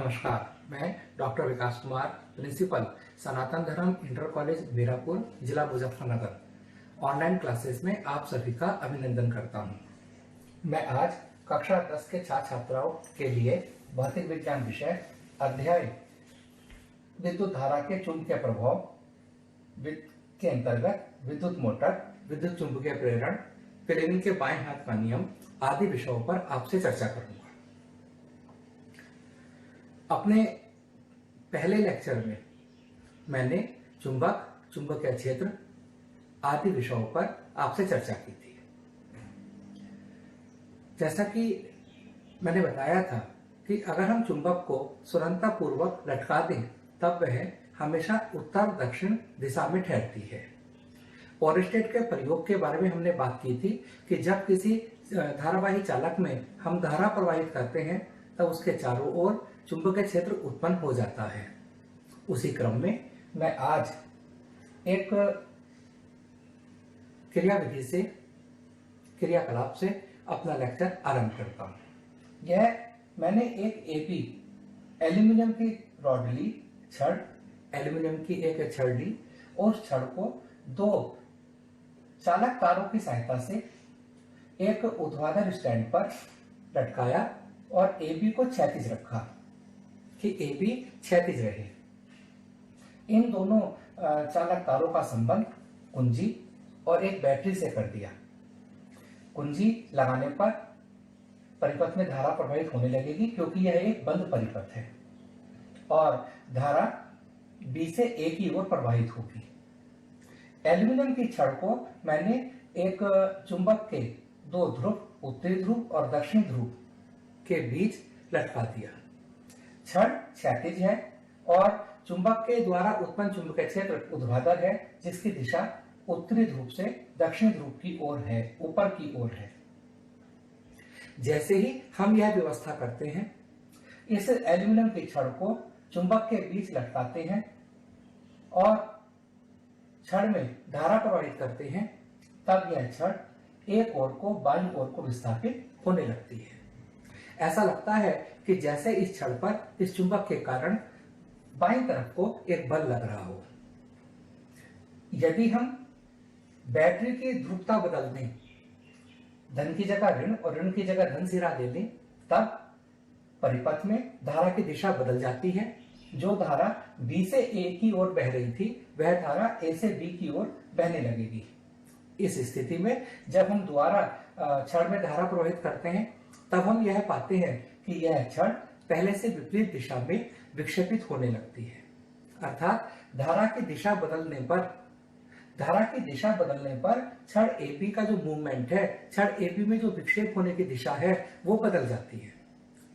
नमस्कार, मैं डॉक्टर विकास कुमार, प्रिंसिपल सनातन धर्म इंटर कॉलेज मीरापुर, जिला मुजफ्फरनगर ऑनलाइन क्लासेस में आप सभी का अभिनंदन करता हूं। मैं आज कक्षा 10 के छात्र छात्राओं के लिए भौतिक विज्ञान विषय अध्याय विद्युत धारा के चुंबकीय प्रभाव के अंतर्गत विद्युत मोटर, विद्युत चुंबकीय प्रेरण, फ्लेमिंग के बाएं हाथ का नियम आदि विषयों पर आपसे चर्चा करूंगा। अपने पहले लेक्चर में मैंने चुंबक, चुंबकीय क्षेत्र आदि विषयों पर आपसे चर्चा की थी। जैसा कि मैंने बताया था कि अगर हम चुंबक को सुरंतापूर्वक लटका दें तब वह हमेशा उत्तर दक्षिण दिशा में ठहरती है। पोरेस्टेट के प्रयोग के बारे में हमने बात की थी कि जब किसी धारावाही चालक में हम धारा प्रवाहित करते हैं तब उसके चारों ओर चुंबकीय क्षेत्र उत्पन्न हो जाता है। उसी क्रम में मैं आज एक क्रियाविधि से, क्रियाकलाप से अपना लेक्चर आरंभ करता हूं। यह मैंने एक एपी एल्यूमिनियम की रॉड ली, छड़, एल्यूमिनियम की एक छड़ ली और उस छड़ को दो चालक तारों की सहायता से एक ऊर्ध्वाधर स्टैंड पर लटकाया और एबी को क्षैतिज रखा कि एबी क्षैतिज रहे। इन दोनों चालक तारों का संबंध कुंजी और एक बैटरी से कर दिया। कुंजी लगाने पर परिपथ में धारा प्रवाहित होने लगेगी क्योंकि यह एक बंद परिपथ है और धारा बी से ए की ओर प्रवाहित होगी। एल्यूमिनियम की छड़ को मैंने एक चुंबक के दो ध्रुव, उत्तरी ध्रुव और दक्षिणी ध्रुव के बीच लटका दिया। छड़ क्षैतिज है और चुंबक के द्वारा उत्पन्न चुंबकीय क्षेत्र ऊर्ध्वाधर है जिसकी दिशा उत्तरी ध्रुव से दक्षिणी ध्रुव की ओर है, ऊपर की ओर है। जैसे ही हम यह व्यवस्था करते हैं, इस एल्यूमिनियम की छड़ को चुंबक के बीच लटकाते हैं और छड़ में धारा प्रवाहित करते हैं, तब यह छड़ एक ओर को बाईं ओर को विस्थापित होने लगती है। ऐसा लगता है कि जैसे इस छड़ पर इस चुंबक के कारण बाईं तरफ को एक बल लग रहा हो। यदि हम बैटरी की ध्रुवता बदल दें, धन की जगह ऋण और ऋण की जगह धन सिरा ले लें, तब परिपथ में धारा की दिशा बदल जाती है। जो धारा बी से ए की ओर बह रही थी वह धारा ए से बी की ओर बहने लगेगी। इस स्थिति में जब हम दोबारा छड़ में धारा प्रवाहित करते हैं तब हम यह पाते हैं कि यह छड़ पहले से विपरीत दिशा में विक्षेपित होने लगती है। अर्थात धारा की दिशा बदलने पर छड़ एपी का जो मूवमेंट है, छड़ एपी में जो विक्षेप होने की दिशा है वो बदल जाती है।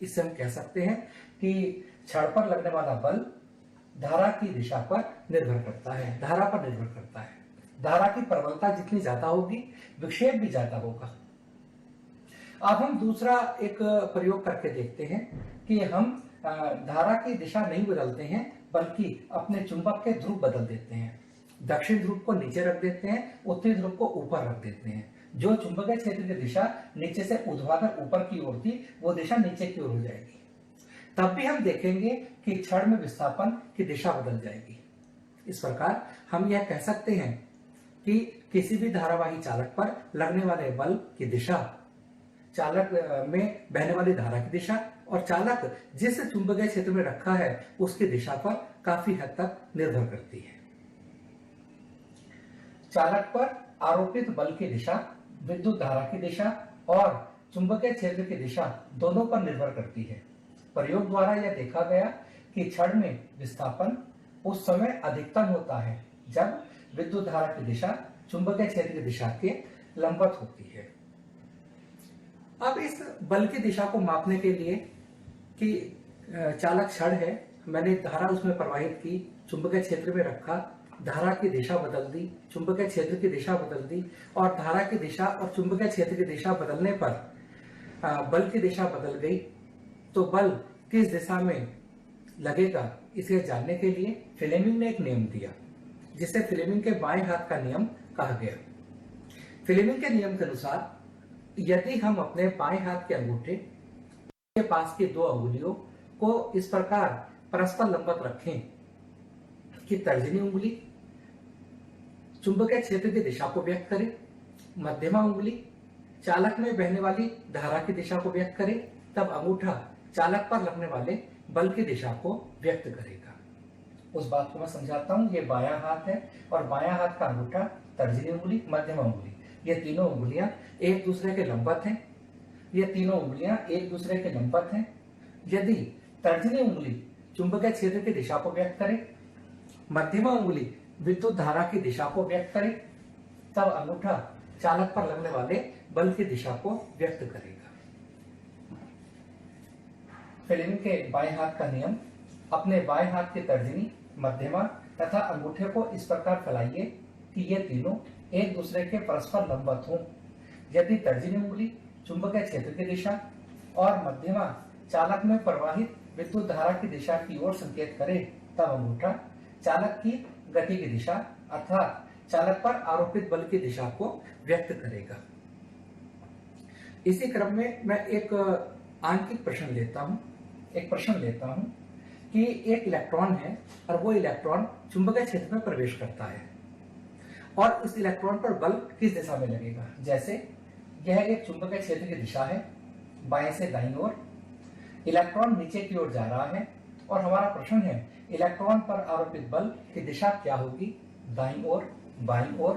इससे हम कह सकते हैं कि छड़ पर लगने वाला बल धारा की दिशा पर निर्भर करता है, धारा पर निर्भर करता है। धारा की प्रबलता जितनी ज्यादा होगी, विक्षेप भी ज्यादा होगा। अब हम दूसरा एक प्रयोग करके देखते हैं कि हम धारा की दिशा नहीं बदलते हैं बल्कि अपने चुंबक के ध्रुव बदल देते हैं। दक्षिण ध्रुव को नीचे रख देते हैं, उत्तरी ध्रुव को ऊपर रख देते हैं। जो चुंबकीय क्षेत्र की दिशा नीचे से ऊर्ध्वाधर ऊपर की ओर थी वो दिशा नीचे की ओर हो जाएगी। तब भी हम देखेंगे कि छड़ में विस्थापन की दिशा बदल जाएगी। इस प्रकार हम यह कह सकते हैं कि किसी भी धारावाही चालक पर लगने वाले बल की दिशा चालक में बहने वाली धारा की दिशा और चालक जिस चुंबकीय क्षेत्र में रखा है उसकी दिशा पर काफी हद तक निर्भर करती है। चालक पर आरोपित बल की दिशा, विद्युत धारा की दिशा और चुंबकीय क्षेत्र की दिशा दोनों पर निर्भर करती है। प्रयोग द्वारा यह देखा गया कि छड़ में विस्थापन उस समय अधिकतम होता है जब विद्युत धारा की दिशा चुंबकीय क्षेत्र की दिशा के लंबवत होती है। अब इस बल की दिशा को मापने के लिए कि चालक छड़ है, मैंने धारा उसमें प्रवाहित की, चुंबकीय क्षेत्र में रखा, धारा की दिशा बदल दी, चुंबकीय क्षेत्र की दिशा बदल दी और धारा की दिशा और चुंबकीय क्षेत्र की दिशा बदलने पर बल की दिशा बदल गई, तो बल किस दिशा में लगेगा इसे जानने के लिए फ्लेमिंग ने एक नियम दिया जिसे फ्लेमिंग के बाएं हाथ का नियम कहा गया। फ्लेमिंग के नियम के अनुसार यदि हम अपने बाएं हाथ के अंगूठे के पास की दो अंगुलियों को इस प्रकार परस्पर लंबवत रखें कि तर्जनी उंगली चुंबकीय क्षेत्र की दिशा को व्यक्त करे, मध्यमा उंगली चालक में बहने वाली धारा की दिशा को व्यक्त करे, तब अंगूठा चालक पर लगने वाले बल की दिशा को व्यक्त करेगा। उस बात को मैं समझाता हूं। ये बायां हाथ है और बायां हाथ का अंगूठा, तर्जनी उंगली, मध्यमा उंगली, ये तीनों उंगलियां एक दूसरे के लंबवत हैं। ये तीनों उंगलियां एक दूसरे के लंबवत हैं। यदि तर्जनी उंगली चुंबकीय क्षेत्र की दिशा को व्यक्त करे, मध्यमा उंगली विद्युत धारा की दिशा को व्यक्त करे, तब अंगूठा चालक पर लगने वाले बल की दिशा को व्यक्त करेगा। फ्लेमिंग के बाएं हाथ का नियम। अपने बाएं हाथ की तर्जनी, मध्यमा तथा अंगूठे को इस प्रकार फैलाइए कि ये तीनों एक दूसरे के परस्पर लंबवत हों। यदि तर्जनी उंगली चुंबकीय क्षेत्र की दिशा और मध्यमा चालक में प्रवाहित विद्युत धारा की दिशा की ओर संकेत करे, तब अंगूठा चालक की गति की दिशा अर्थात चालक पर आरोपित बल की दिशा को व्यक्त करेगा। इसी क्रम में मैं एक आंकिक प्रश्न लेता हूं कि एक इलेक्ट्रॉन है और वो इलेक्ट्रॉन चुंबकीय क्षेत्र में प्रवेश करता है और उस इलेक्ट्रॉन पर बल किस दिशा में लगेगा। जैसे यह एक चुंबकीय क्षेत्र की दिशा है, बाएं से दाईं ओर इलेक्ट्रॉन नीचे की ओर जा रहा है और हमारा प्रश्न है इलेक्ट्रॉन पर आरोपित बल की दिशा क्या होगी, दाईं ओर, बाईं ओर,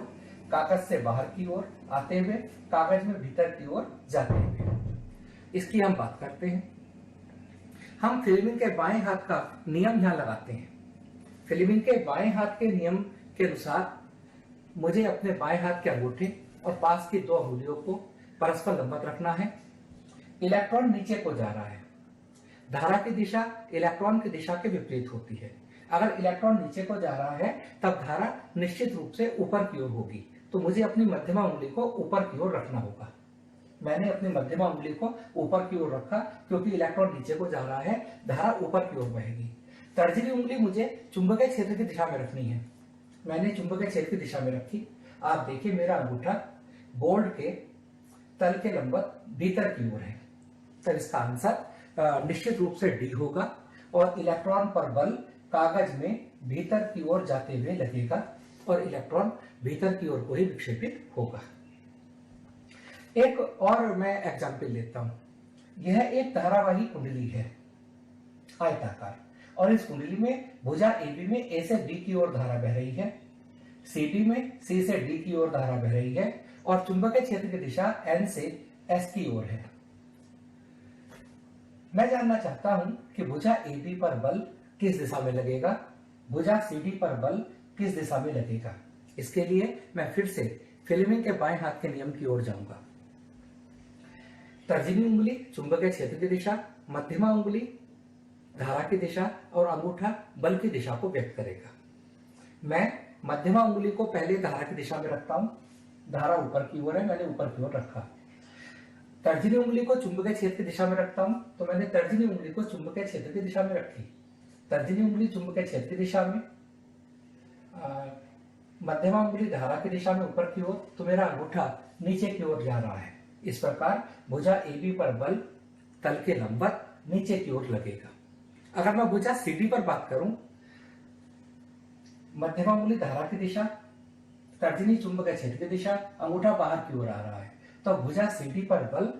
कागज से बाहर की ओर आते हुए, कागज में भीतर की ओर जाते हुए। इसकी हम बात करते हैं। हम फ्लेमिंग के बाएं हाथ का नियम यहां लगाते हैं। फ्लेमिंग के बाएं हाथ के नियम के अनुसार मुझे अपने बाएं हाथ के अंगूठे और पास की दो अंगुलियों को परस्पर लंबवत रखना है। इलेक्ट्रॉन नीचे को जा रहा है। धारा की दिशा इलेक्ट्रॉन की दिशा के विपरीत होती है। अगर इलेक्ट्रॉन नीचे को जा रहा है तब धारा निश्चित रूप से ऊपर की ओर होगी, तो मुझे अपनी मध्यमा उंगली को ऊपर की ओर रखना होगा। मैंने अपनी मध्यमा उंगली को ऊपर की ओर रखा क्योंकि इलेक्ट्रॉन नीचे को जा रहा है, धारा ऊपर की ओर बहेगी। तर्जनी उंगली मुझे चुंबकीय क्षेत्र की दिशा में रखनी है। मैंने चुंबकीय क्षेत्र की दिशा में रखी। आप देखिए मेरा अंगूठा बोर्ड के तल के लंबवत भीतर की ओर है, तो इसका आंसर निश्चित रूप से डी होगा और इलेक्ट्रॉन पर बल कागज में भीतर की ओर जाते हुए लगेगा और इलेक्ट्रॉन भीतर की ओर को ही विक्षेपित होगा। एक और मैं एग्जाम्पल लेता हूं। यह एक धारावाही कुंडली है, आयताकार, और इस कुंडली में भुजा AB में A से B की ओर धारा बह रही है, CD में C से D की ओर धारा बह रही है और चुंबकीय क्षेत्र की दिशा N से S की ओर है। मैं जानना चाहता हूं कि भुजा AB पर बल किस दिशा में लगेगा, भुजा CD पर बल किस दिशा में लगेगा। इसके लिए मैं फिर से फ्लेमिंग के बाएं हाथ के नियम की ओर जाऊंगा। तर्जनी उंगली चुंबकीय क्षेत्र की दिशा, मध्यमा उंगली धारा की दिशा और अंगूठा बल की दिशा को व्यक्त करेगा। मैं मध्यमा उंगली को पहले धारा की दिशा में रखता हूं। धारा ऊपर की ओर है, मैंने ऊपर की ओर रखा। तर्जनी उंगली को चुंबकीय क्षेत्र की दिशा में रखता हूं, तो मैंने तर्जनी उंगली को चुंबकीय क्षेत्र की दिशा में रखी। तर्जनी उंगली चुंबकीय क्षेत्र की दिशा में, मध्यमा उंगली धारा की दिशा में ऊपर की ओर, तो मेरा अंगूठा नीचे की ओर जा रहा है। इस प्रकार भुजा AB पर बल तल के लंबवत नीचे की ओर लगेगा। अगर मैं भुजा CD पर बात करूं, मध्यमा उंगली धारा की दिशा, तर्जनी चुंबकीय क्षेत्र की दिशा, अंगूठा बाहर की ओर आ रहा है, तो भुजा CD पर बल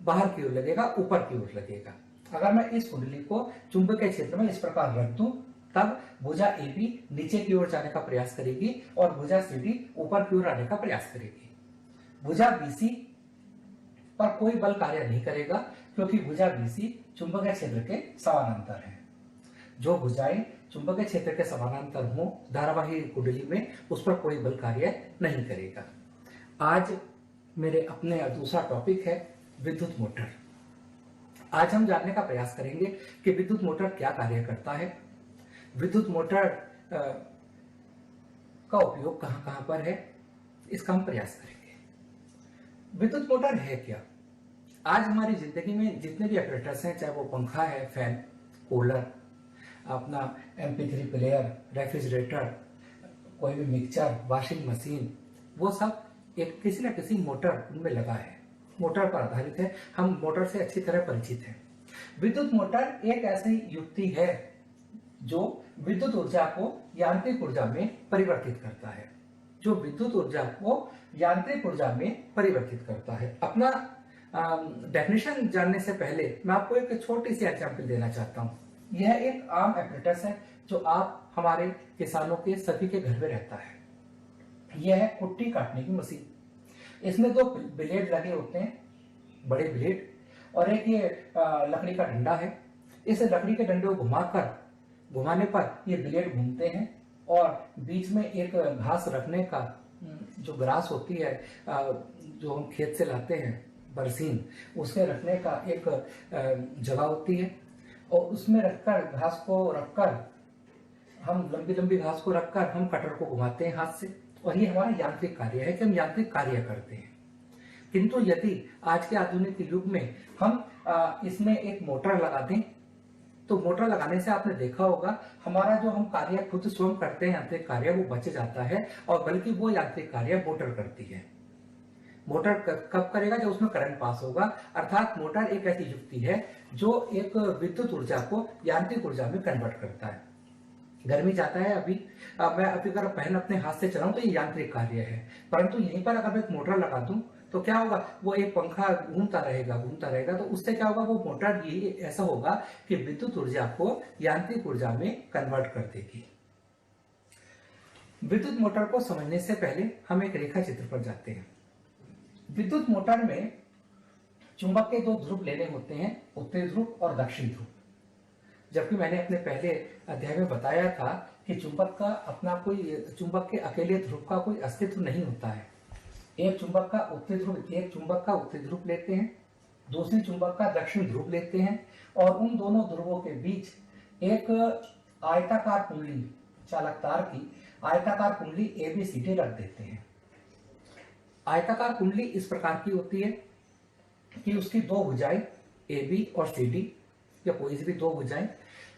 बाहर की ओर लगेगा, ऊपर की ओर लगेगा। अगर मैं इस कुंडली को चुंबकीय क्षेत्र में इस प्रकार रख दूं, तब भुजा AB नीचे की ओर जाने का प्रयास करेगी और भुजा CD ऊपर की ओर आने का प्रयास करेगी। भुजा BC पर कोई बल कार्य नहीं करेगा क्योंकि भुजा BC चुंबकीय क्षेत्र के समानांतर है। जो भुजाएं चुंबकीय क्षेत्र के समानांतर हो धारावाही कुंडली में, उस पर कोई बल कार्य नहीं करेगा। आज मेरे अपने दूसरा टॉपिक है विद्युत मोटर। आज हम जानने का प्रयास करेंगे कि विद्युत मोटर क्या कार्य करता है, विद्युत मोटर का उपयोग कहां कहां पर है, इसका हम प्रयास करेंगे। विद्युत मोटर है क्या? आज हमारी जिंदगी में जितने भी ऑपरेटर्स हैं, चाहे वो पंखा है, फैन, कूलर, अपना MP3 प्लेयर, रेफ्रिजरेटर, कोई भी मिक्सचर, वॉशिंग मशीन, वो सब एक किसी न किसी मोटर उनमें लगा है, मोटर पर आधारित है। हम मोटर से अच्छी तरह परिचित हैं। विद्युत मोटर एक ऐसी युक्ति है जो विद्युत ऊर्जा को यांत्रिक ऊर्जा में परिवर्तित करता है, जो विद्युत ऊर्जा को यांत्रिक ऊर्जा में परिवर्तित करता है। अपना डेफिनेशन जानने से पहले मैं आपको एक छोटी सी एग्जांपल देना चाहता हूं। यह एक आम एपरेटस है जो आप हमारे किसानों के सभी के घर में रहता है। यह है कुट्टी काटने की मशीन। इसमें दो ब्लेड लगे होते हैं, बड़े ब्लेड, और एक ये लकड़ी का डंडा है। इस लकड़ी के डंडे को घुमाने पर ये ब्लेड घूमते हैं और बीच में एक घास रखने का जो ग्रास होती है, जो हम खेत से लाते हैं, बरसीन, उसके रखने का एक जगह होती है और उसमें रखकर घास को रखकर हम लंबी लंबी घास को रखकर हम कटर को घुमाते हैं हाथ से, और ये हमारा यांत्रिक कार्य है कि हम यांत्रिक कार्य करते हैं। किंतु यदि आज के आधुनिक युग में हम इसमें एक मोटर लगा दें तो मोटर लगाने से आपने देखा होगा हमारा जो हम कार्य खुद स्वयं करते हैं यांत्रिक कार्य, वो बच जाता है, और बल्कि वो यांत्रिक कार्य मोटर करती है। मोटर कब करेगा? जब उसमें करंट पास होगा। अर्थात मोटर एक ऐसी युक्ति है जो एक विद्युत ऊर्जा को यांत्रिक ऊर्जा में कन्वर्ट करता है। गर्मी जाता है मैं अभी अगर फैन अपने हाथ से चलाऊं तो ये यांत्रिक कार्य है, परंतु यहीं पर अगर मैं एक मोटर लगा दूं तो क्या होगा? वो एक पंखा घूमता रहेगा, तो उससे क्या होगा? वो मोटर ये ऐसा होगा कि विद्युत ऊर्जा को यांत्रिक ऊर्जा में कन्वर्ट कर देगी। विद्युत मोटर को समझने से पहले हम एक रेखा चित्र पर जाते हैं। विद्युत मोटर में चुंबक के दो ध्रुव लेने होते हैं, उत्तरी ध्रुव और दक्षिण ध्रुव। जबकि मैंने अपने पहले अध्याय में बताया था कि चुंबक के अकेले ध्रुव का कोई अस्तित्व नहीं होता है। एक चुंबक का उत्तरी ध्रुव लेते हैं, दूसरी चुंबक का दक्षिण ध्रुव लेते हैं, और उन दोनों ध्रुवों के बीच एक आयताकार कुंडली, चालक तार की आयताकार कुंडली ABCD रख देते हैं। आयताकार कुंडली इस प्रकार की होती है कि उसकी दो भुजाएं AB और CD, या कोई सी भी दो भुजाएं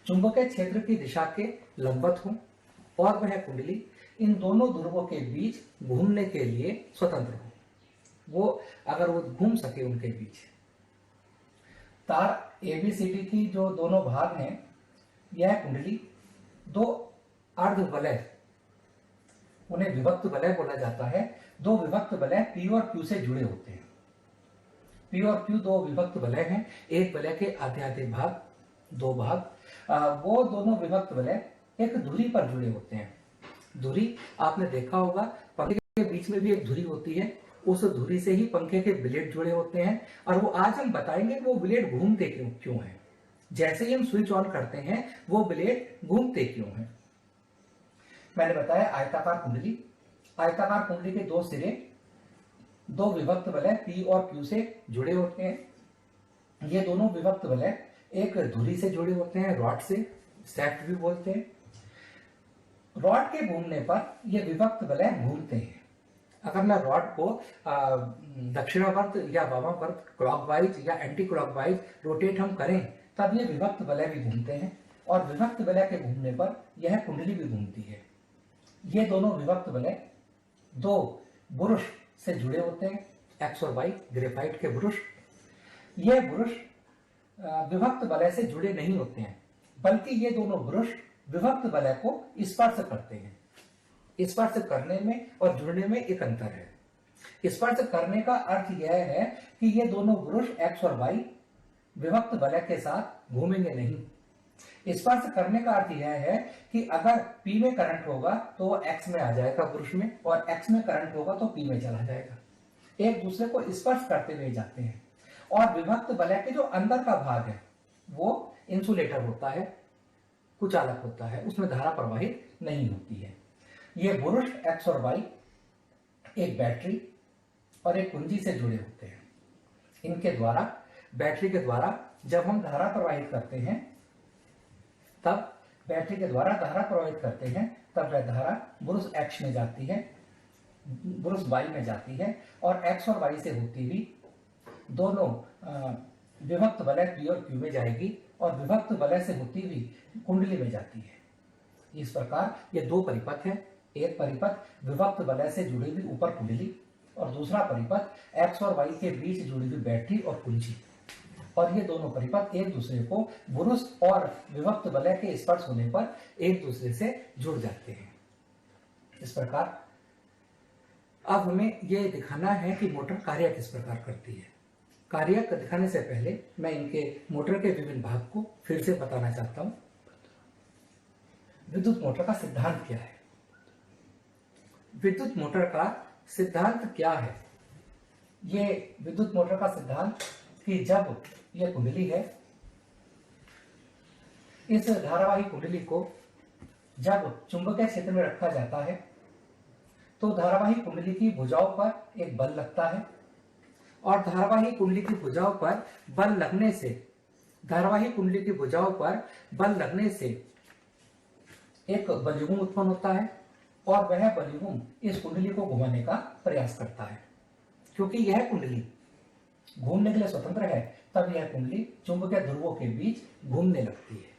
चुंबकीय क्षेत्र की दिशा के लंबवत हों, और वह कुंडली इन दोनों ध्रुवों के बीच घूमने के लिए स्वतंत्र हो। अगर वो घूम सके उनके बीच। तार ABCD की जो दोनों भाग हैं, यह कुंडली दो अर्ध वलय, उन्हें विभक्त वलय बोला जाता है, दो विभक्त वलय P और Q से जुड़े होते हैं। P और Q दो विभक्त वलय हैं। एक वलय के आधे भाग, दो भाग, वो दोनों विभक्त वलय एक धुरी पर जुड़े होते हैं। धुरी आपने देखा होगा, पंखे के बीच में भी एक धुरी होती है, उस धुरी से ही पंखे के ब्लेड जुड़े होते हैं, और वो आज हम बताएंगे कि वो ब्लेड घूमते क्यों हैं। जैसे ही हम स्विच ऑन करते हैं वो ब्लेड घूमते क्यों हैं। मैंने बताया आयताकार कुंडली के दो सिरे दो विभक्त वलय P और Q से जुड़े होते हैं। ये दोनों विभक्त वलय एक धुरी से जुड़े होते हैं, रॉड से, शैफ्ट भी बोलते हैं। रॉड के घूमने पर ये विभक्त वलय घूमते हैं। अगर मैं रॉड को दक्षिणावर्त या वामावर्त, क्लॉकवाइज या एंटी क्लॉकवाइज रोटेट हम करें, तब ये विभक्त वलय भी घूमते हैं, और विभक्त वलय के घूमने पर यह कुंडली भी घूमती है। ये दोनों विभक्त वलय दो बुरुश से जुड़े होते हैं, X और Y, ग्रेफाइट के बुरुश। ये बुरुश विभक्त वलय से जुड़े नहीं होते हैं, बल्कि ये दोनों बुरुश विभक्त वलय को स्पर्श करते हैं। स्पर्श करने में और जुड़ने में एक अंतर है। स्पर्श करने का अर्थ यह है कि ये दोनों बुरुश X और Y विभक्त वलय के साथ घूमेंगे नहीं। स्पर्श करने का अर्थ यह है कि अगर P में करंट होगा तो वो X में आ जाएगा बुरुश में, और X में करंट होगा तो P में चला जाएगा। एक दूसरे को स्पर्श करते हुए जाते हैं। और विभक्त वलय के जो अंदर का भाग है वो इंसुलेटर होता है, कुचालक होता है, उसमें धारा प्रवाहित नहीं होती है। ये बुरुश X और Y एक बैटरी और एक कुंजी से जुड़े होते हैं। इनके द्वारा, बैटरी के द्वारा जब हम धारा प्रवाहित करते हैं, तब बैटरी के द्वारा धारा प्रवाहित करते हैं, तब वह धारा बुरुश X में जाती है, बुरुश Y में जाती है, और X और Y से होती हुई दोनों विभक्त वलय P और Q में जाएगी, और विभक्त वलय से होती हुई कुंडली में जाती है। इस प्रकार ये दो परिपथ हैं। एक परिपथ विभक्त वलय से जुड़ी हुई ऊपर कुंडली, और दूसरा परिपथ X और Y के बीच जुड़ी हुई बैटरी और कुंजी। और ये दोनों परिपथ एक दूसरे को बुरुश और विभक्त वलय के स्पर्श होने पर एक दूसरे से जुड़ जाते हैं। इस प्रकार अब हमें यह दिखाना है कि मोटर कार्य किस प्रकार करती है। कार्य दिखाने से पहले मैं इनके मोटर के विभिन्न भाग को फिर से बताना चाहता हूं। विद्युत मोटर का सिद्धांत क्या है? विद्युत मोटर का सिद्धांत क्या है? ये विद्युत मोटर का सिद्धांत कि जब यह कुंडली है, इस धारावाही कुंडली को जब चुंबकीय क्षेत्र में रखा जाता है तो धारावाही कुंडली की भुजाओं पर एक बल लगता है और धारावाही कुंडली की भुजाओं पर बल लगने से एक बलयुग्म उत्पन्न होता है और वह बलयुग्म इस कुंडली को घुमाने का प्रयास करता है। क्योंकि यह कुंडली घूमने के लिए स्वतंत्र है, तब यह कुंडली चुंबकीय ध्रुवों के बीच घूमने लगती है।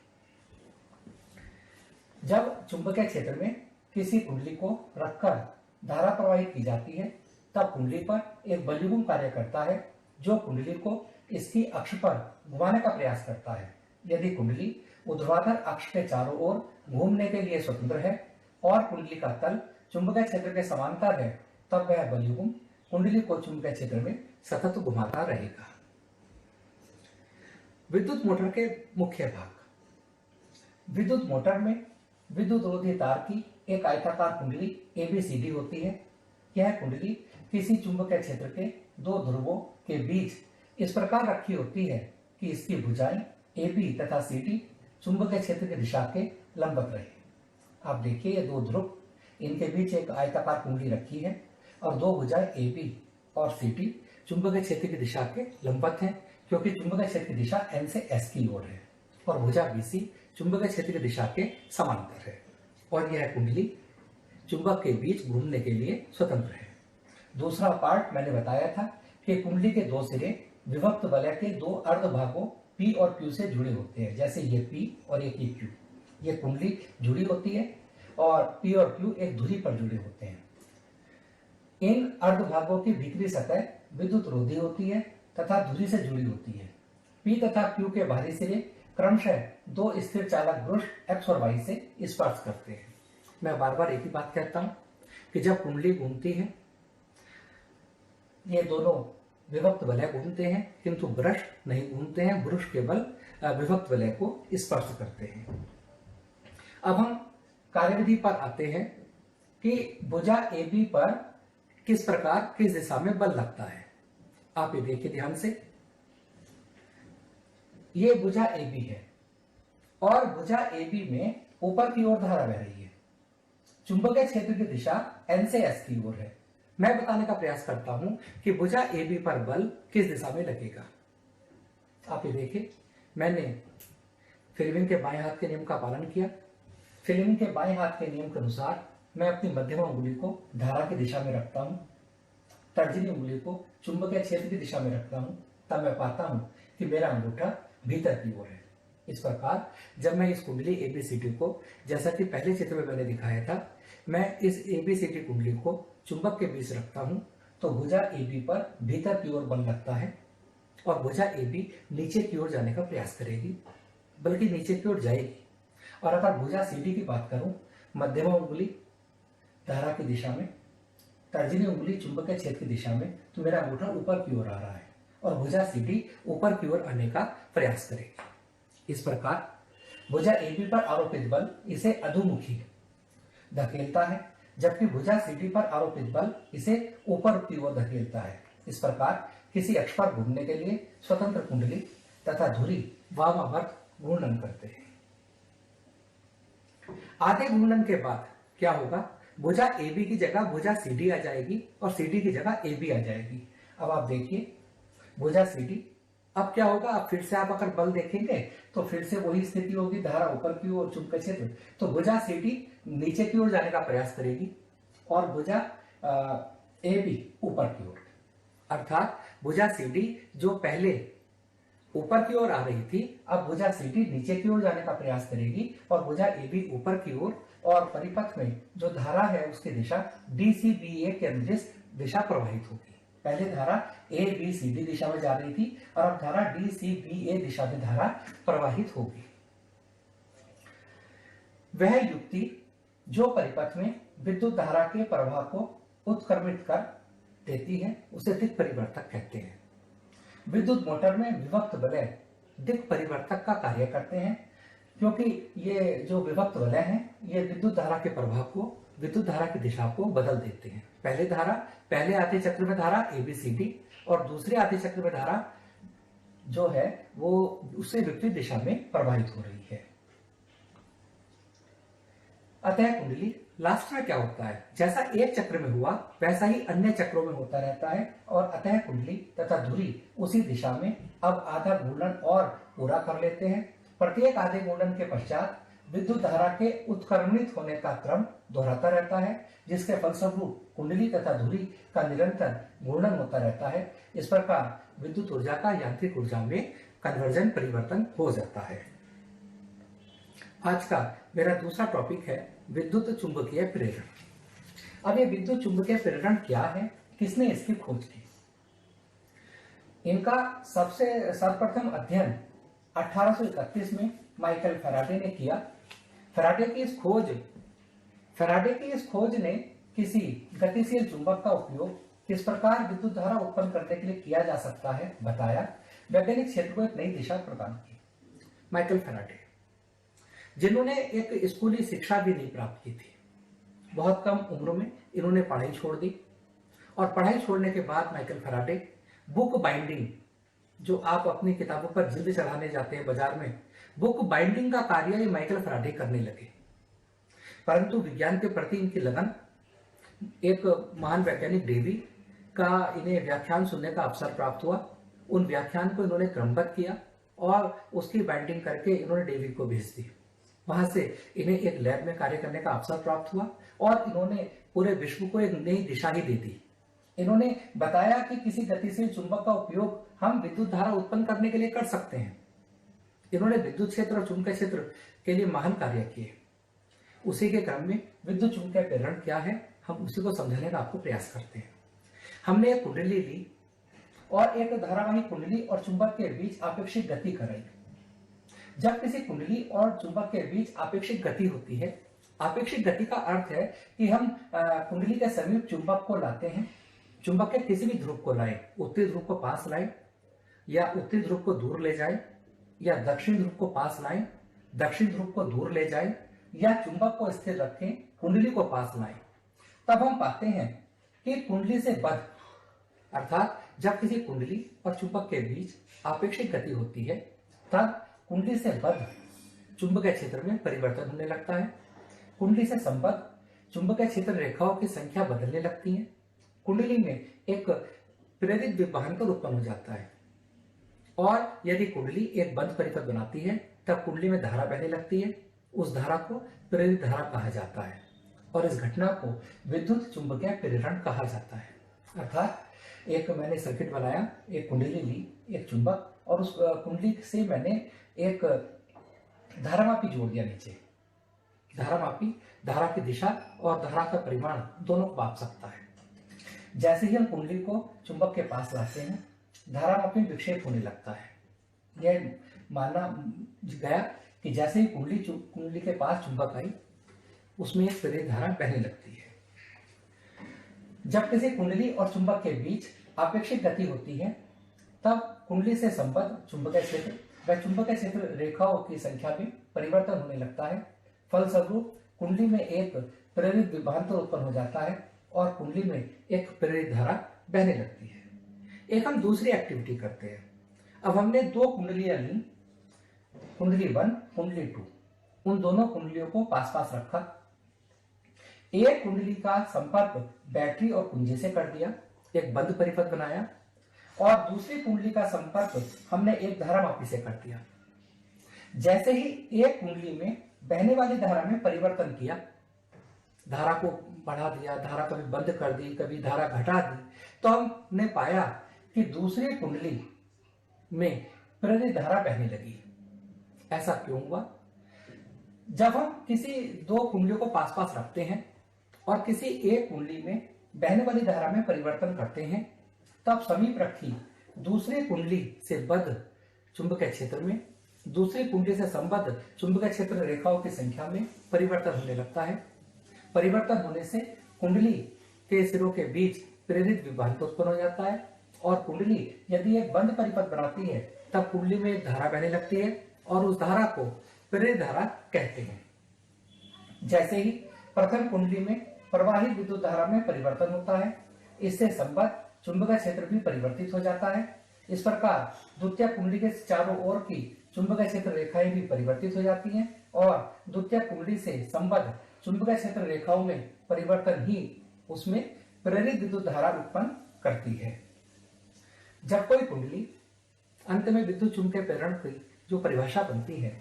जब चुंबकीय क्षेत्र में किसी कुंडली को रखकर धारा प्रवाहित की जाती है, तब कुंडली पर एक बलयुग्म कार्य करता है जो कुंडली को इसकी अक्ष पर घुमाने का प्रयास करता है। यदि कुंडली ऊर्ध्वाधर अक्ष के चारों ओर घूमने के लिए स्वतंत्र है और कुंडली का तल चुंबकीय क्षेत्र के समांतर है, तब वह बलयुग्म कुंडली को चुंबकीय क्षेत्र में सतत घुमाता रहेगा। विद्युत मोटर के मुख्य भाग। विद्युत मोटर में विद्युत रोधी तार की एक आयताकार कुंडली ABCD होती है। यह कुंडली किसी चुंबकीय क्षेत्र के दो ध्रुवों के बीच इस प्रकार रखी होती है कि इसकी भुजाएं AB तथा CD चुंबकीय क्षेत्र की दिशा के लंबवत रहे। आप देखिए, ये दो ध्रुव, इनके बीच एक आयताकार कुंडली रखी है और दो भुजाएं AB और CD चुंबकीय क्षेत्र की दिशा के लंबवत हैं, क्योंकि चुंबकीय क्षेत्र की दिशा N से S की ओर है और भुजा BC चुंबकीय क्षेत्र की दिशा के समांतर है और यह कुंडली चुंबक के बीच घूमने के लिए स्वतंत्र है। दूसरा पार्ट मैंने बताया था कि कुंडली के दो सिरे विभक्त वलय के दो अर्ध भागों P और Q से जुड़े होते हैं। जैसे ये P और एक ये Q, ये कुंडली जुड़ी होती है और P और Q एक धुरी पर जुड़े होते हैं। इन अर्ध भागों की भीतरी सतह विद्युत रोधी होती है तथा धुरी से जुड़ी होती है। P तथा Q के बाहरी सिरे क्रमशः दो स्थिर चालक ब्रश X और Y से स्पर्श करते हैं। मैं बार बार एक ही बात कहता हूं कि जब कुंडली घूमती है, ये दोनों विभक्त वलय घूमते हैं, किंतु ब्रश नहीं घूमते हैं। ब्रश केवल विभक्त वलय को स्पर्श करते हैं। अब हम कार्यविधि पर आते हैं कि भुजा AB पर किस प्रकार किस दिशा में बल लगता है। आप ये देखिए ध्यान से, ये भुजा AB है और भुजा AB में ऊपर की ओर धारा बह रही है। चुंबकीय क्षेत्र की दिशा N से S की ओर है। मैं बताने का प्रयास करता हूं कि भुजा AB पर बल किस दिशा में लगेगा। आप ये देखिए, मैंने फ्लेमिंग के बाएं हाथ के नियम का पालन किया। फ्लेमिंग के बाएं हाथ के नियम के अनुसार मैं अपनी मध्यमा उंगली को धारा की दिशा में रखता हूं, तर्जनी उंगली को चुंबकीय क्षेत्र की दिशा में रखता हूं, तब मैं पाता हूं कि मेरा अंगूठा भीतर की ओर है। इस प्रकार जब मैं इस कुंडली ABCD को, जैसा कि पहले चित्र में मैंने दिखाया था, मैं इस ABCD कुंडली को चुंबक के बीच रखता हूं, तो भुजा AB पर भीतर की ओर बल लगता है और भुजा AB नीचे की ओर जाने का प्रयास करेगी, बल्कि नीचे की ओर जाएगी। और अगर भुजा CD की बात करूं, मध्यमा उंगली धारा की दिशा में, तर्जनी उंगली चुंबकीय क्षेत्र की दिशा में, तो मेरा अंगूठा ऊपर की ओर आ रहा है और भुजा CD ऊपर की ओर आने का प्रयास करेगी। इस प्रकार भुजा AB पर आरोपित बल इसे अधोमुखी धकेलता है, जबकि भुजा CD पर आरोपित बल इसे ऊपर की ओर धकेलता है। इस प्रकार किसी अक्ष पर घूमने के लिए स्वतंत्र कुंडली तथा धुरी वामावर्त घूर्णन करते हैं। आधे घूर्णन के बाद क्या होगा? भुजा AB की जगह भुजा CD आ जाएगी और CD की जगह AB आ जाएगी। अब आप देखिए, भुजा CD, अब क्या होगा? अब फिर से आप अगर बल देखेंगे तो फिर से वही स्थिति होगी, धारा ऊपर की ओर, चुंबकीय क्षेत्र, तो भुजा CD नीचे की ओर जाने का प्रयास करेगी और भुजा AB ऊपर की ओर। अर्थात भुजा CD जो पहले ऊपर की ओर आ रही थी, अब भुजा CD नीचे की ओर जाने का प्रयास करेगी और भुजा AB ऊपर की ओर, और परिपथ में जो धारा है उसकी दिशा DCBA के अनुदिश दिशा प्रवाहित होगी। पहले धारा ए बी सी डी दिशा में जा रही थी और अब धारा डी सी बी ए दिशा में धारा प्रवाहित होगी। वह युक्ति जो परिपथ में विद्युत धारा के प्रवाह को उत्क्रमित कर देती है उसे दिक् परिवर्तक कहते हैं। विद्युत मोटर में विभक्त वलय दिक् परिवर्तक का कार्य करते हैं, क्योंकि ये जो विभक्त वलय हैं ये विद्युत धारा के प्रवाह को, विद्युत धारा की दिशा को बदल देते हैं। पहले आधे चक्र में धारा एबीसीडी और दूसरे आधे चक्र में धारा जो है वो उससे विपरीत दिशा में प्रवाहित हो रही है। अतः कुंडली लास्ट में क्या होता है, जैसा एक चक्र में हुआ वैसा ही अन्य चक्रों में होता रहता है और अतः कुंडली तथा धुरी उसी दिशा में अब आधा घूर्णन और पूरा कर लेते हैं। प्रत्येक आधे घूर्णन के पश्चात विद्युत धारा के उत्क्रमणित होने का क्रम दोहराता रहता है, जिसके फलस्वरूप कुंडली तथा धुरी का निरंतर घूर्णन होता रहता है। इस प्रकार विद्युत ऊर्जा का यांत्रिक ऊर्जा में कन्वर्जन परिवर्तन हो जाता है। आज का मेरा दूसरा टॉपिक है विद्युत चुंबकीय प्रेरण। अब ये विद्युत चुंबकीय प्रेरण क्या है, किसने इसकी खोज की? इनका सबसे सर्वप्रथम अध्ययन 1831 में माइकल फैराडे ने किया। फैराडे की इस खोज ने किसी गतिशील चुंबक का उपयोग किस प्रकार विद्युत धारा उत्पन्न करने के लिए किया जा सकता है बताया। वैज्ञानिक क्षेत्र को एक नई दिशा प्रदान की। माइकल फैराडे, जिन्होंने एक स्कूली शिक्षा भी नहीं प्राप्त की थी, बहुत कम उम्र में इन्होंने पढ़ाई छोड़ दी और पढ़ाई छोड़ने के बाद माइकल फैराडे बुक बाइंडिंग, जो आप अपनी किताबों पर जिल्द चढ़ाने जाते हैं बाजार में, बुक बाइंडिंग का कार्य ये माइकल फैराडे करने लगे। परंतु विज्ञान के प्रति इनकी लगन, एक महान वैज्ञानिक डेवी का इन्हें व्याख्यान सुनने का अवसर प्राप्त हुआ। उन व्याख्यान को इन्होंने क्रमबद्ध किया और उसकी बाइंडिंग करके इन्होंने डेवी को भेज दी। वहां से इन्हें एक लैब में कार्य करने का अवसर प्राप्त हुआ और इन्होंने पूरे विश्व को एक नई दिशा ही दे दी। इन्होंने बताया कि किसी गतिशील चुंबक का उपयोग हम विद्युत धारा उत्पन्न करने के लिए कर सकते हैं। इन्होंने विद्युत क्षेत्र और चुंबकीय क्षेत्र के लिए महान कार्य किए। उसी के क्रम में विद्युत चुंबकीय प्रेरण क्या है, हम उसी को समझने का आपको प्रयास करते हैं। हमने एक कुंडली ली और एक धारावाही कुंडली और चुंबक के बीच आपेक्षिक गति कराई। जब किसी कुंडली और चुंबक के बीच आपेक्षिक गति होती है, आपेक्षिक गति का अर्थ है कि हम कुंडली के समीप चुंबक को लाते हैं, चुंबक के किसी भी ध्रुव को लाएं, उत्तरी ध्रुव को पास लाएं या उत्तरी ध्रुव को दूर ले जाएं, या दक्षिण ध्रुव को पास लाएं, दक्षिण ध्रुव को दूर ले जाएं, या चुंबक को स्थिर रखें, कुंडली को पास लाएं, तब हम पाते हैं कि कुंडली से बद्ध, अर्थात जब किसी कुंडली और चुंबक के बीच आपेक्षिक गति होती है तब कुंडली से बद्ध चुंबकीय क्षेत्र में परिवर्तन होने लगता है। कुंडली से संबद्ध चुंबकीय क्षेत्र रेखाओं की संख्या बदलने लगती है। कुंडली में एक प्रेरित विभवांतर उत्पन्न हो जाता है और यदि कुंडली एक बंद परिपथ बनाती है तब कुंडली में धारा बहने लगती है। उस धारा को प्रेरित धारा कहा जाता है और इस घटना को विद्युत चुंबकीय प्रेरण कहा जाता है। अर्थात एक मैंने सर्किट बनाया, एक कुंडली ली, एक चुंबक, और उस कुंडली से मैंने एक धारामापी जोड़ दिया नीचे। धारामापी धारा की दिशा और धारा का परिमाण दोनों को माप सकता है। जैसे ही हम कुंडली को चुंबक के पास लाते हैं, धारामापी विक्षेप होने लगता है। यह माना गया कि जैसे ही कुंडली के पास चुंबक आई, उसमें एक प्रेरित धारा बहने लगती है। जब किसी कुंडली और चुंबक के बीच आपेक्षिक गति होती है तब कुंडली से संबद्ध चुंबकीय क्षेत्र व चुंबकीय क्षेत्र रेखाओं की संख्या में परिवर्तन होने लगता है। फलस्वरूप कुंडली में एक प्रेरित विभवांतर उत्पन्न हो जाता है और कुंडली में एक प्रेरित धारा बहने लगती है। एक हम दूसरी एक्टिविटी करते हैं। अब हमने दो कुंडलियां ली, कुंडली 1, कुंडली 2। उन दोनों कुंडलियों को पास पास रखा। एक कुंडली का संपर्क बैटरी और कुंजी से कर दिया, एक बंद परिपथ बनाया, और दूसरी कुंडली का संपर्क हमने एक धारामापी से कर दिया। जैसे ही एक कुंडली में बहने वाली धारा में परिवर्तन किया, धारा को बढ़ा दिया, धारा कभी बंद कर दी, कभी धारा घटा दी, तो हमने पाया कि दूसरी कुंडली में प्रेरित धारा बहने लगी। ऐसा क्यों हुआ? जब हम किसी दो कुंडलियों को पास पास रखते हैं और किसी एक कुंडली में बहने वाली धारा में परिवर्तन करते हैं, तब समीप रखी दूसरी कुंडली से बद्ध चुंबकीय क्षेत्र में दूसरी कुंडली से संबद्ध चुंबकीय क्षेत्र रेखाओं की संख्या में परिवर्तन होने लगता है। परिवर्तन होने से कुंडली के सिरों के बीच प्रेरित विभवांतर उत्पन्न हो जाता है और कुंडली यदि एक बंद परिपथ बनाती है तब कुंडली में एक धारा बहने लगती है और उस धारा को प्रेरित धारा कहते हैं। जैसे ही प्रथम कुंडली में प्रवाहित विद्युत धारा में परिवर्तन होता है, इससे संबद्ध चुंबकीय क्षेत्र भी परिवर्तित हो जाता है। इस प्रकार द्वितीय कुंडली के चारों ओर की चुंबकीय क्षेत्र रेखाएं भी परिवर्तित हो जाती हैं और द्वितीय कुंडली से संबद्ध चुंबकीय क्षेत्र रेखाओं में परिवर्तन ही उसमें प्रेरित विद्युत धारा उत्पन्न करती है। जब कोई कुंडली अंत में विद्युत चुंबकीय प्रेरण की जो परिभाषा बनती है,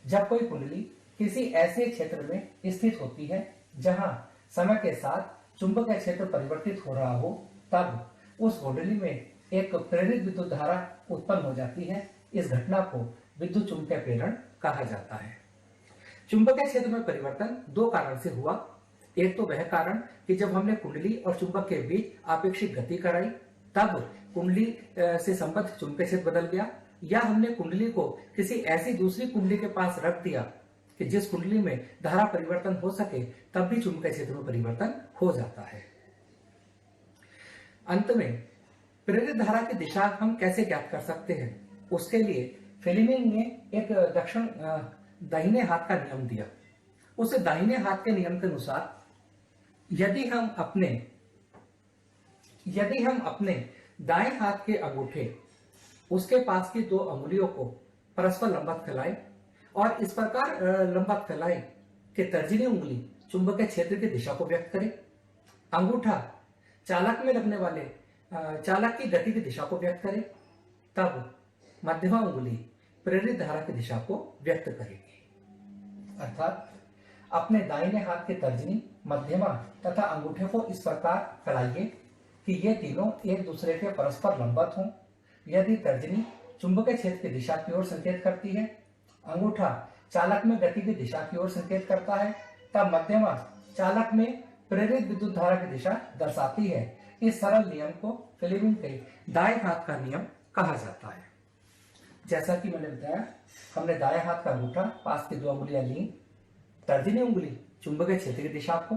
जब कोई कुंडली किसी ऐसे क्षेत्र में स्थित होती है जहां समय के साथ चुंबकीय क्षेत्र परिवर्तित हो रहा हो, तब उस कुंडली में एक प्रेरित विद्युत धारा उत्पन्न हो जाती है। इस घटना को विद्युत चुंबकीय प्रेरण कहा जाता है। चुंबकीय क्षेत्र में परिवर्तन दो कारण से हुआ। एक तो वह कारण कि जब हमने कुंडली और चुंबक के बीच आपेक्षिक गति कराई तब कुंडली से संबद्ध चुंबकीय क्षेत्र बदल गया, या हमने कुंडली को किसी ऐसी दूसरी कुंडली के पास रख दिया कि जिस कुंडली में धारा परिवर्तन हो सके, तब भी चुंबकीय क्षेत्र में परिवर्तन हो जाता है। अंत में प्रेरित धारा की दिशा हम कैसे ज्ञात कर सकते हैं, उसके लिए फ्लेमिंग ने एक दाहिने हाथ का नियम दिया। उस दाहिने हाथ के नियम के अनुसार यदि हम अपने दाएं हाथ के अंगूठे उसके पास की दो अंगुलियों को परस्पर लंबवत फैलाएं और इस प्रकार लंबवत फैलाएं कि तर्जनी उंगली चुंबकीय क्षेत्र की दिशा को व्यक्त करे, अंगूठा चालक में लगने वाले चालक की गति की दिशा को व्यक्त करे, तब मध्यमा उंगली प्रेरित धारा की दिशा को व्यक्त करेगी। अर्थात अपने दाहिने हाथ के तर्जनी, मध्यमा तथा अंगूठे को इस प्रकार फैलाइए कि ये तीनों एक दूसरे के परस्पर लंबवत हों। यदि तर्जनी चुंबकीय क्षेत्र की दिशा की ओर संकेत करती है, अंगूठा चालक में गति की दिशा की ओर संकेत करता है, तब मध्यमा चालक में प्रेरित विद्युत धारा की दिशा दर्शाती है। इस सरल नियम को फ्लेमिंग के दाएं हाथ का नियम कहा जाता है। जैसा कि मैंने बताया, हमने दाएं हाथ का अंगूठा पास की दो अंगुलियां ली, तर्जनी उंगली चुंबकीय क्षेत्र की दिशा को,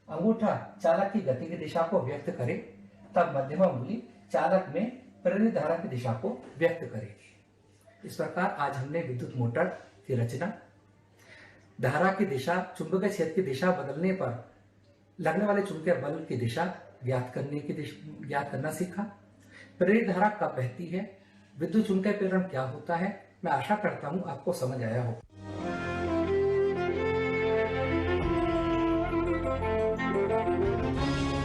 अंगूठा चालक की गति की दिशा को व्यक्त करे, तब मध्यमा उंगली चालक में प्रेरित धारा की दिशा को व्यक्त करेगी। इस प्रकार आज हमने विद्युत मोटर की रचना, धारा की दिशा, चुंबकीय क्षेत्र की दिशा बदलने पर लगने वाले चुंबकीय बल की दिशा ज्ञात करना सीखा। प्रेरित धारा कब बहती है, विद्युत चुंबकीय प्रेरण क्या होता है। मैं आशा करता हूं आपको समझ आया हो।